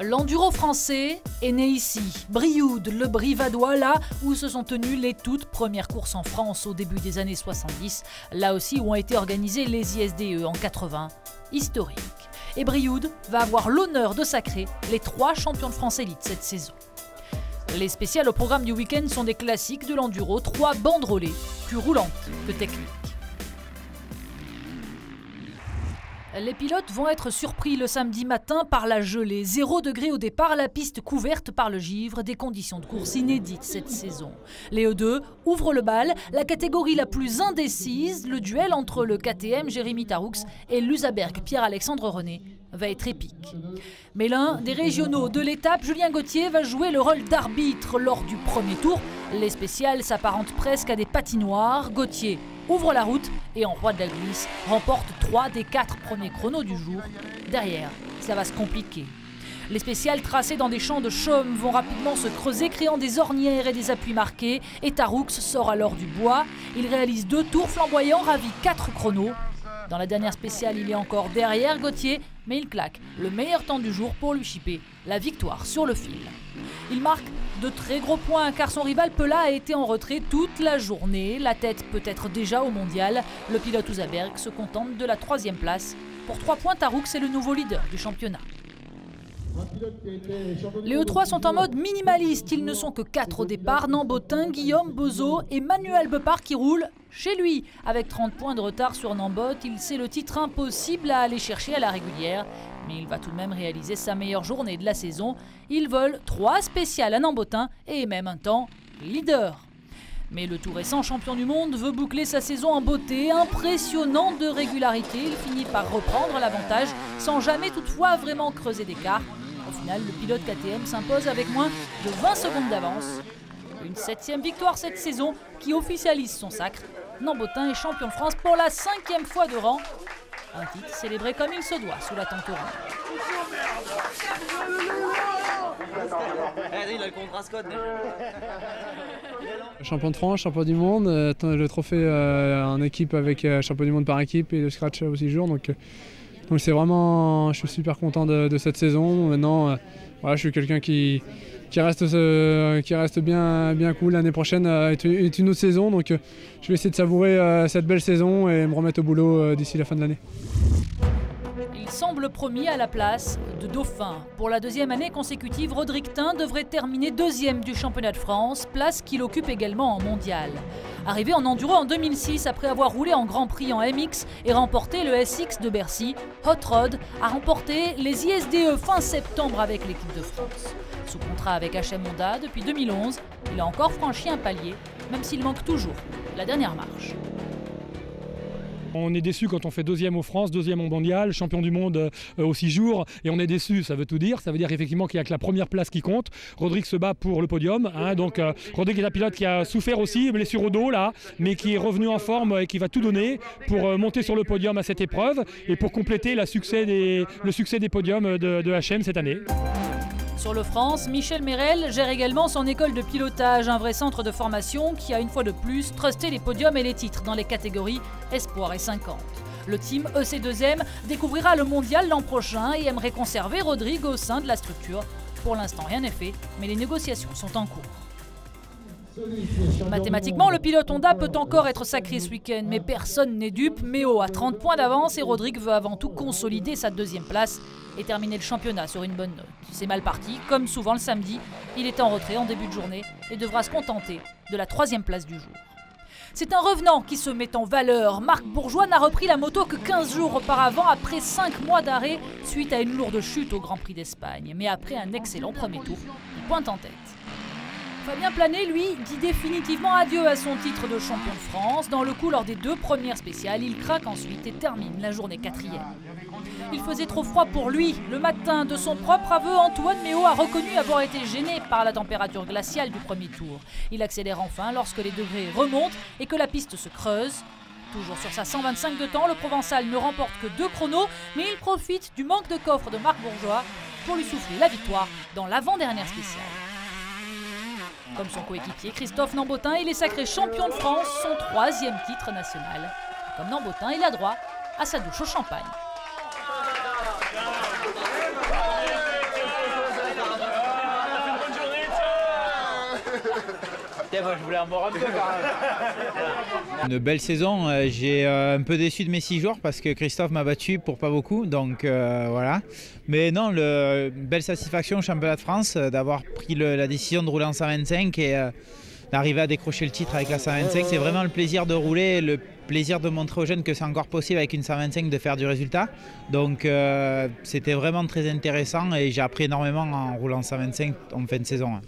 L'enduro français est né ici, Brioude, le Brivadois, là où se sont tenues les toutes premières courses en France au début des années 70, là aussi où ont été organisées les ISDE en 80, historique. Et Brioude va avoir l'honneur de sacrer les 3 champions de France élite cette saison. Les spéciales au programme du week-end sont des classiques de l'enduro, 3 banderolées, plus roulantes que techniques. Les pilotes vont être surpris le samedi matin par la gelée. 0 degré au départ, la piste couverte par le givre, des conditions de course inédites cette saison. Les E2 ouvrent le bal, la catégorie la plus indécise, le duel entre le KTM Jérémy Taroux et l'Usaberg Pierre-Alexandre René va être épique. Mais l'un des régionaux de l'étape, Julien Gauthier, va jouer le rôle d'arbitre lors du premier tour. Les spéciales s'apparentent presque à des patinoires. Gauthier ouvre la route et en roi de la glisse remporte 3 des 4 premiers chronos du jour. Derrière, ça va se compliquer. Les spéciales tracées dans des champs de chaume vont rapidement se creuser, créant des ornières et des appuis marqués. Et Taroux sort alors du bois. Il réalise 2 tours flamboyants, ravit 4 chronos. Dans la dernière spéciale, il est encore derrière Gauthier, mais il claque le meilleur temps du jour pour lui chipper la victoire sur le fil. Il marque de très gros points car son rival Pella a été en retrait toute la journée. La tête peut être déjà au mondial. Le pilote Usaberg se contente de la 3e place. Pour 3 points, Taroux est le nouveau leader du championnat. Les E3 sont en mode minimaliste, ils ne sont que 4 au départ, Nambotin, Guillaume, Bozo et Manuel Bepard qui roulent chez lui. Avec 30 points de retard sur Nambot, il sait le titre impossible à aller chercher à la régulière. Mais il va tout de même réaliser sa meilleure journée de la saison. Il vole 3 spéciales à Nambotin et même un temps leader. Mais le tout récent champion du monde veut boucler sa saison en beauté, impressionnant de régularité. Il finit par reprendre l'avantage sans jamais toutefois vraiment creuser d'écart. Au final, le pilote KTM s'impose avec moins de 20 secondes d'avance. Une 7e victoire cette saison qui officialise son sacre. Nambotin est champion de France pour la 5e fois de rang. Un titre célébré comme il se doit sous la tente orange. Champion de France, champion du monde, le trophée en équipe avec champion du monde par équipe et le scratch au 6 jours. Donc c'est vraiment, je suis super content de cette saison. Maintenant, voilà, je suis quelqu'un qui reste bien cool. L'année prochaine est une autre saison, donc je vais essayer de savourer cette belle saison et me remettre au boulot d'ici la fin de l'année. Il semble promis à la place de dauphin. Pour la 2e année consécutive, Rodrigue Tin devrait terminer 2e du championnat de France, place qu'il occupe également en mondial. Arrivé en enduro en 2006 après avoir roulé en Grand Prix en MX et remporté le SX de Bercy, Hot Rod a remporté les ISDE fin septembre avec l'équipe de France. Sous contrat avec HM Honda depuis 2011, il a encore franchi un palier, même s'il manque toujours la dernière marche. On est déçu quand on fait 2e au France, 2e au mondial, champion du monde au 6 jours. Et on est déçu, ça veut tout dire. Ça veut dire effectivement qu'il n'y a que la première place qui compte. Rodrigue se bat pour le podium. Donc Rodrigue est un pilote qui a souffert aussi, blessure au dos là, mais qui est revenu en forme et qui va tout donner pour monter sur le podium à cette épreuve et pour compléter le succès des podiums de HM cette année. Sur le France, Michel Merel gère également son école de pilotage, un vrai centre de formation qui a une fois de plus trusté les podiums et les titres dans les catégories Espoir et 50. Le team EC2M découvrira le mondial l'an prochain et aimerait conserver Rodrigue au sein de la structure. Pour l'instant, rien n'est fait, mais les négociations sont en cours. Mathématiquement, le pilote Honda peut encore être sacré ce week-end, mais personne n'est dupe. Méo a 30 points d'avance et Rodrigue veut avant tout consolider sa 2e place et terminer le championnat sur une bonne note. C'est mal parti, comme souvent le samedi, il est en retrait en début de journée et devra se contenter de la 3e place du jour. C'est un revenant qui se met en valeur. Marc Bourgeois n'a repris la moto que 15 jours auparavant, après 5 mois d'arrêt suite à une lourde chute au Grand Prix d'Espagne. Mais après un excellent premier tour, il pointe en tête. Fabien Planet, lui, dit définitivement adieu à son titre de champion de France. Dans le coup, lors des 2 premières spéciales, il craque ensuite et termine la journée 4e. Il faisait trop froid pour lui. Le matin, de son propre aveu, Antoine Méo a reconnu avoir été gêné par la température glaciale du premier tour. Il accélère enfin lorsque les degrés remontent et que la piste se creuse. Toujours sur sa 125 de temps, le Provençal ne remporte que 2 chronos, mais il profite du manque de coffre de Marc Bourgeois pour lui souffler la victoire dans l'avant-dernière spéciale. Comme son coéquipier Christophe Nambotin, il est sacré champion de France, son 3e titre national. Comme Nambotin, il a droit à sa douche au champagne. Moi je voulais en boire un peu quand même. Une belle saison, j'ai un peu déçu de mes 6 jours parce que Christophe m'a battu pour pas beaucoup, donc voilà. Mais non, belle satisfaction au championnat de France d'avoir pris la décision de rouler en 125 et d'arriver à décrocher le titre avec la 125. C'est vraiment le plaisir de rouler, le plaisir de montrer aux jeunes que c'est encore possible avec une 125 de faire du résultat. Donc c'était vraiment très intéressant et j'ai appris énormément en roulant en 125 en fin de saison.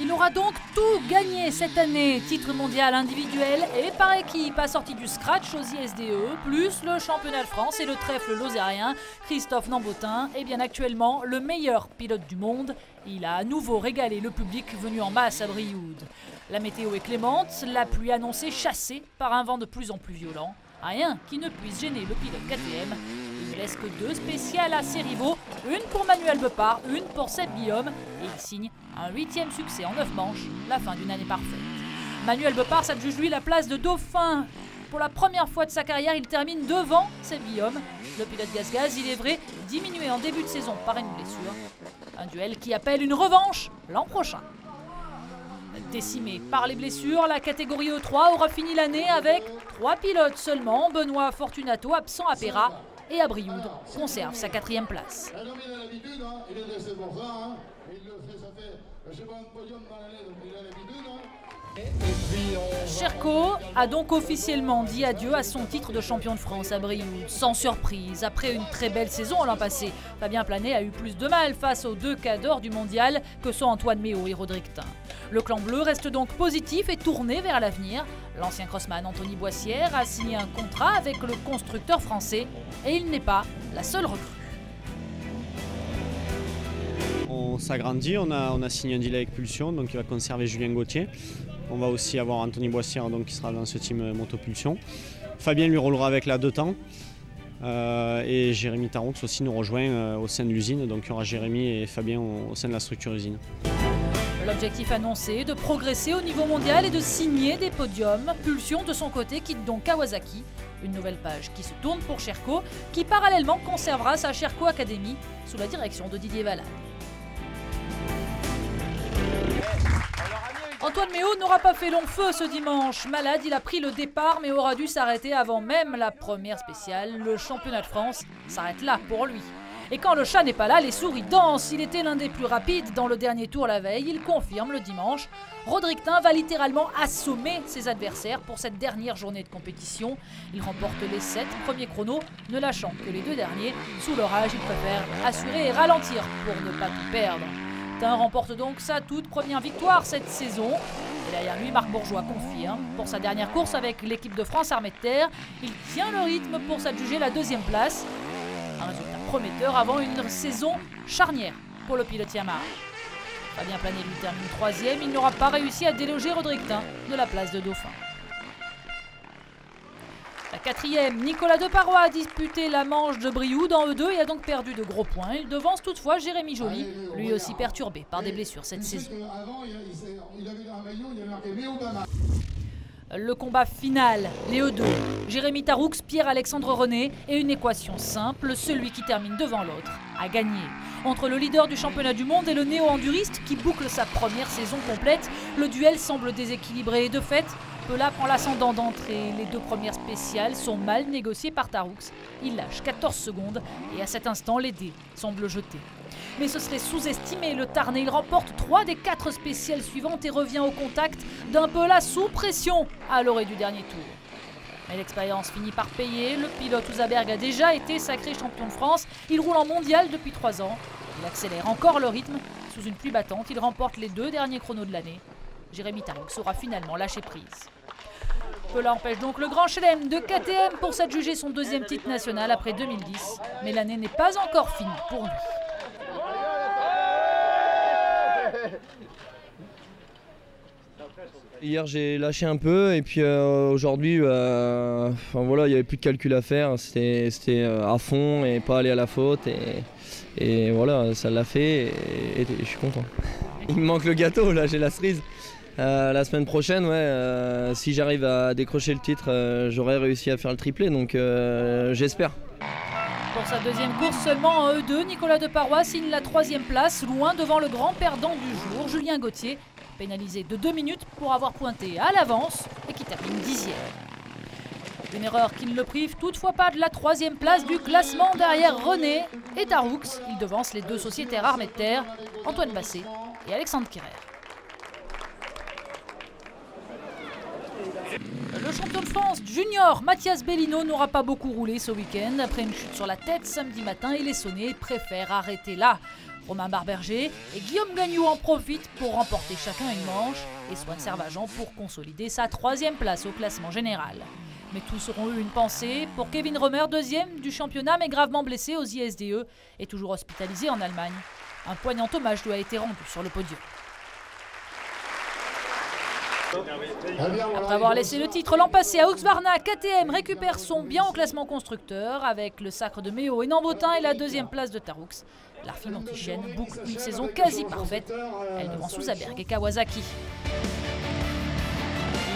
Il aura donc tout gagné cette année, titre mondial individuel et par équipe assorti du scratch aux ISDE, plus le championnat de France et le trèfle lozérien. Christophe Nambotin est bien actuellement le meilleur pilote du monde. Il a à nouveau régalé le public venu en masse à Brioude. La météo est clémente, la pluie annoncée chassée par un vent de plus en plus violent. Rien qui ne puisse gêner le pilote KTM. Il ne laisse que 2 spéciales à ses rivaux, une pour Manuel Bepard, une pour Seb Guillaume, et il signe un 8e succès en 9 manches, la fin d'une année parfaite. Manuel Bepard s'adjuge lui la place de dauphin. Pour la première fois de sa carrière, il termine devant Seb Guillaume. Le pilote gaz-gaz, il est vrai, diminué en début de saison par une blessure. Un duel qui appelle une revanche l'an prochain. Décimée par les blessures, la catégorie E3 aura fini l'année avec 3 pilotes seulement. Benoît Fortunato, absent à Péra, et à Brioude, conserve sa 4e place. Cherco a donc officiellement dit adieu à son titre de champion de France à Brioude. Sans surprise, après une très belle saison l'an passé, Fabien Planet a eu plus de mal face aux 2 cadors du mondial que sont Antoine Méo et Rodrigue Tin. Le clan bleu reste donc positif et tourné vers l'avenir. L'ancien crossman Anthony Boissière a signé un contrat avec le constructeur français et il n'est pas la seule recrue. On s'agrandit, on a signé un deal avec Pulsion, donc il va conserver Julien Gauthier. On va aussi avoir Anthony Boissière donc, qui sera dans ce team Motopulsion. Fabien lui roulera avec la 2 temps. Et Jérémy Taroux aussi nous rejoint au sein de l'usine. Donc il y aura Jérémy et Fabien au sein de la structure usine. L'objectif annoncé est de progresser au niveau mondial et de signer des podiums. Pulsion de son côté quitte donc Kawasaki. Une nouvelle page qui se tourne pour Cherco, qui parallèlement conservera sa Cherco Academy sous la direction de Didier Valade. Antoine Méo n'aura pas fait long feu ce dimanche. Malade, il a pris le départ mais aura dû s'arrêter avant même la première spéciale. Le championnat de France s'arrête là pour lui. Et quand le chat n'est pas là, les souris dansent. Il était l'un des plus rapides dans le dernier tour la veille. Il confirme le dimanche. Rodrigue Tin va littéralement assommer ses adversaires pour cette dernière journée de compétition. Il remporte les 7 premiers chronos, ne lâchant que les 2 derniers. Sous l'orage, il préfère assurer et ralentir pour ne pas tout perdre. Tin remporte donc sa toute première victoire cette saison. Et derrière lui, Marc Bourgeois confirme. Pour sa dernière course avec l'équipe de France Armée de Terre, il tient le rythme pour s'adjuger la 2e place. Un résultat prometteur avant une saison charnière pour le pilote Yamaha. Fabien Planet lui termine 3e. Il n'aura pas réussi à déloger Rodrigue Tin de la place de dauphin. La 4e, Nicolas Deparois a disputé la manche de Brioude en E2 et a donc perdu de gros points. Il devance toutefois Jérémy Joly, lui aussi perturbé par des blessures cette saison. Le combat final, les E2, Jérémy Taroux, Pierre-Alexandre René et une équation simple, celui qui termine devant l'autre a gagné. Entre le leader du championnat du monde et le néo-enduriste qui boucle sa première saison complète, le duel semble déséquilibré. De fait, Pela prend l'ascendant d'entrée. Les 2 premières spéciales sont mal négociées par Taroux. Il lâche 14 secondes et à cet instant, les dés semblent jetés. Mais ce serait sous-estimer le Tarnais. Il remporte 3 des 4 spéciales suivantes et revient au contact d'un Pela sous pression à l'orée du dernier tour. Mais l'expérience finit par payer. Le pilote Usaberg a déjà été sacré champion de France. Il roule en mondial depuis 3 ans. Il accélère encore le rythme. Sous une pluie battante, il remporte les 2 derniers chronos de l'année. Jérémy Taroux aura finalement lâché prise. Pela empêche donc le grand chelem de KTM pour s'adjuger son 2e titre national après 2010. Mais l'année n'est pas encore finie pour lui. Hier j'ai lâché un peu et puis aujourd'hui voilà, il n'y avait plus de calcul à faire, c'était à fond et pas aller à la faute et voilà, ça l'a fait et je suis content. Il me manque le gâteau, là j'ai la cerise. La semaine prochaine, si j'arrive à décrocher le titre, j'aurai réussi à faire le triplé, donc j'espère. Pour sa 2e course seulement en E2, Nicolas Deparois signe la 3e place, loin devant le grand perdant du jour, Julien Gauthier, pénalisé de 2 minutes pour avoir pointé à l'avance et qui termine 10e. Une erreur qui ne le prive toutefois pas de la 3e place du classement derrière René et Taroux. Il devance les 2 sociétaires armés de terre, Antoine Basset et Alexandre Kerrer. Le champion de France junior Mathias Bellino n'aura pas beaucoup roulé ce week-end. Après une chute sur la tête samedi matin, il est sonné et préfère arrêter là. Romain Barberger et Guillaume Gagnou en profitent pour remporter chacun une manche et Swan Servageant pour consolider sa 3e place au classement général. Mais tous auront eu une pensée pour Kevin Romer, 2e du championnat mais gravement blessé aux ISDE et toujours hospitalisé en Allemagne. Un poignant hommage lui a été rendu sur le podium. Après avoir laissé le titre l'an passé à Husqvarna, KTM récupère son bien au classement constructeur avec le sacre de Méo et Nambotin et la 2e place de Taroux. La firme autrichienne boucle une saison quasi parfaite. Elle devance Souzaberg et Kawasaki.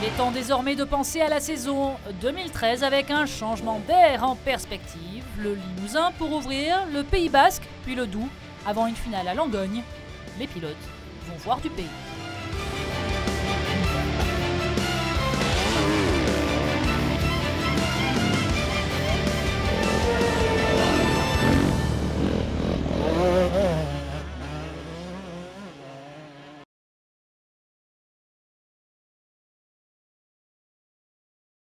Il est temps désormais de penser à la saison 2013 avec un changement d'air en perspective. Le Limousin pour ouvrir, le Pays Basque, puis le Doubs, avant une finale à Langogne. Les pilotes vont voir du pays.